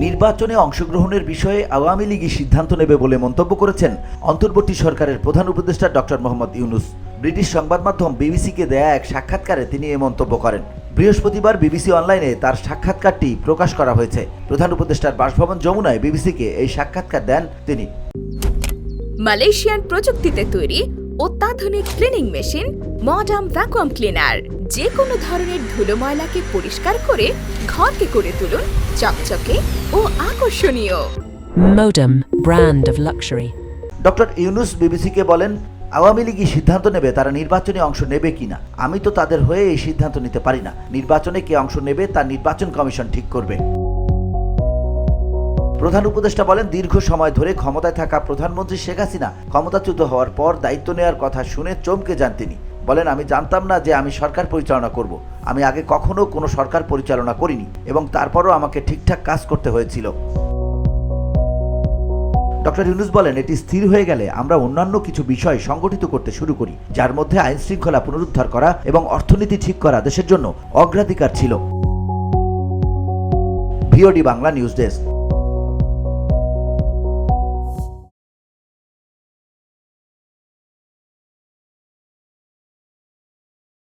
নির্বাচনে অংশগ্রহণের বিষয়ে আওয়ামী লীগই সিদ্ধান্ত নেবে বলে মন্তব্য করেছেন অন্তর্বর্তী সরকারের প্রধান উপদেষ্টা ডক্টর মোহাম্মদ ইউনূস। ব্রিটিশ সংবাদ মাধ্যম বিবিসিকে দেয়া এক সাক্ষাৎকারে তিনি এ মন্তব্য করেন। বৃহস্পতিবার বিবিসি অনলাইনে তার সাক্ষাৎকারটি প্রকাশ করা হয়েছে। প্রধান উপদেষ্টার বাসভবন যমুনায় বিবিসিকে এই সাক্ষাৎকার দেন তিনি। মালয়েশিয়ান প্রযুক্তিতে তৈরি অত্যাধুনিক cleaning machine modern vacuum cleaner যে কোনো ধরনের ধুলো ময়লাকে পরিষ্কার করে ঘরকে করে তুলুন চকচকে ও আকর্ষণীয়। Modem, brand of luxury. Doctor Yunus বিবিসিকে বলেন, আওয়ামী লীগই সিদ্ধান্ত নেবে তারা নির্বাচনে অংশ নেবে কিনা। আমি তো তাদের হয়ে এই সিদ্ধান্ত নিতে পারি না। নির্বাচনে কে অংশ নেবে তা নির্বাচন কমিশন ঠিক করবে। প্রধান উপদেষ্টা বলেন, দীর্ঘ সময় ধরে ক্ষমতায় থাকা প্রধানমন্ত্রী শেখ হাসিনা ক্ষমতাচ্যুত হওয়ার পর দায়িত্ব নেওয়ার কথা শুনে চমকে যান তিনি। বলেন, আমি জানতাম না যে আমি সরকার পরিচালনা করব। আমি আগে কখনো কোনো সরকার পরিচালনা করিনি এবং তারপরও আমাকে ঠিকঠাক কাজ করতে হয়েছিল। ডক্টর ইউনূস বলেন, এটি স্থির হয়ে গেলে আমরা অন্যান্য কিছু বিষয় সংগঠিত করতে শুরু করি, যার মধ্যে আইন শৃঙ্খলা পুনরুদ্ধার করা এবং অর্থনীতি ঠিক করা দেশের জন্য অগ্রাধিকার ছিল। VOD Bangla news desk.